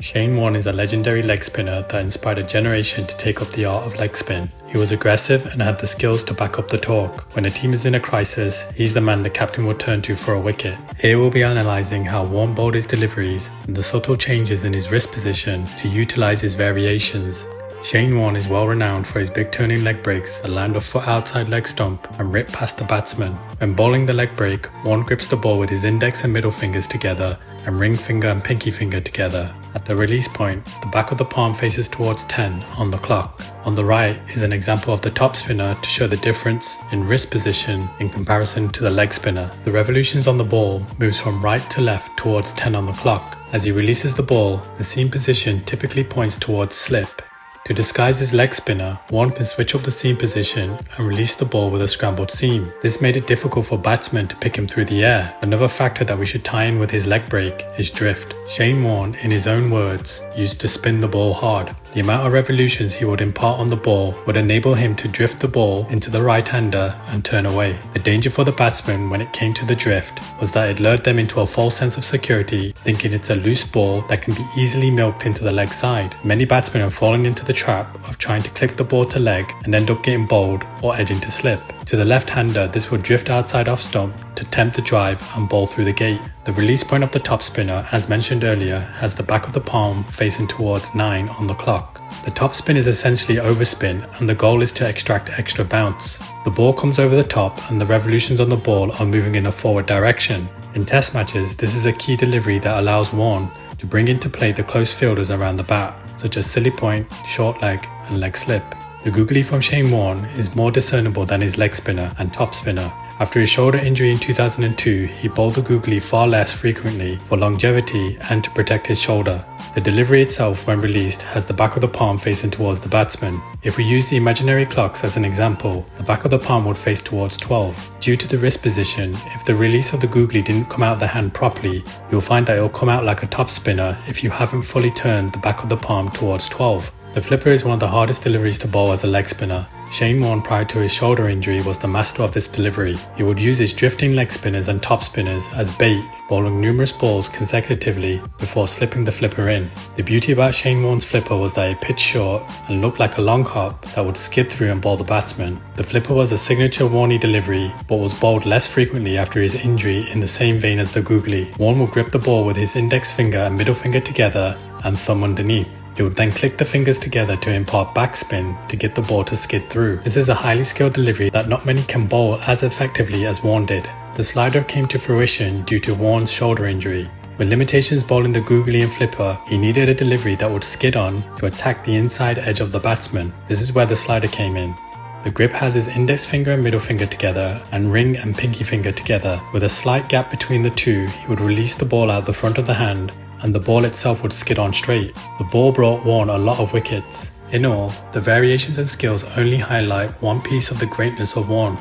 Shane Warne is a legendary leg spinner that inspired a generation to take up the art of leg spin. He was aggressive and had the skills to back up the torque. When a team is in a crisis, he's the man the captain will turn to for a wicket. Here we'll be analysing how Warne bowled his deliveries and the subtle changes in his wrist position to utilise his variations. Shane Warne is well renowned for his big turning leg breaks that land a foot outside leg stump and rip past the batsman. When bowling the leg break, Warne grips the ball with his index and middle fingers together and ring finger and pinky finger together. At the release point, the back of the palm faces towards 10 on the clock. On the right is an example of the top spinner to show the difference in wrist position in comparison to the leg spinner. The revolutions on the ball moves from right to left towards 10 on the clock. As he releases the ball, the seam position typically points towards slip. To disguise his leg spinner, Warne can switch up the seam position and release the ball with a scrambled seam. This made it difficult for batsmen to pick him through the air. Another factor that we should tie in with his leg break is drift. Shane Warne, in his own words, used to spin the ball hard. The amount of revolutions he would impart on the ball would enable him to drift the ball into the right-hander and turn away. The danger for the batsman when it came to the drift was that it lured them into a false sense of security, thinking it's a loose ball that can be easily milked into the leg side. Many batsmen have fallen into the trap of trying to click the ball to leg and end up getting bowled or edging to slip. To the left-hander, this will drift outside off stump to tempt the drive and bowl through the gate. The release point of the top spinner, as mentioned earlier, has the back of the palm facing towards 9 on the clock. The top spin is essentially overspin and the goal is to extract extra bounce. The ball comes over the top and the revolutions on the ball are moving in a forward direction. In test matches, this is a key delivery that allows Warne to bring into play the close fielders around the bat, such as silly point, short leg and leg slip. The googly from Shane Warne is more discernible than his leg spinner and top spinner. After his shoulder injury in 2002, he bowled the googly far less frequently for longevity and to protect his shoulder. The delivery itself, when released, has the back of the palm facing towards the batsman. If we use the imaginary clocks as an example, the back of the palm would face towards 12. Due to the wrist position, if the release of the googly didn't come out of the hand properly, you'll find that it'll come out like a top spinner if you haven't fully turned the back of the palm towards 12. The flipper is one of the hardest deliveries to bowl as a leg spinner. Shane Warne, prior to his shoulder injury, was the master of this delivery. He would use his drifting leg spinners and top spinners as bait, bowling numerous balls consecutively before slipping the flipper in. The beauty about Shane Warne's flipper was that it pitched short and looked like a long hop that would skid through and bowl the batsman. The flipper was a signature Warne delivery, but was bowled less frequently after his injury in the same vein as the googly. Warne would grip the ball with his index finger and middle finger together and thumb underneath. He would then click the fingers together to impart backspin to get the ball to skid through. This is a highly skilled delivery that not many can bowl as effectively as Warne did. The slider came to fruition due to Warne's shoulder injury. With limitations bowling the googly and flipper, he needed a delivery that would skid on to attack the inside edge of the batsman. This is where the slider came in. The grip has his index finger and middle finger together and ring and pinky finger together. With a slight gap between the two, he would release the ball out the front of the hand and the ball itself would skid on straight. The ball brought Warne a lot of wickets. In all, the variations and skills only highlight one piece of the greatness of Warne.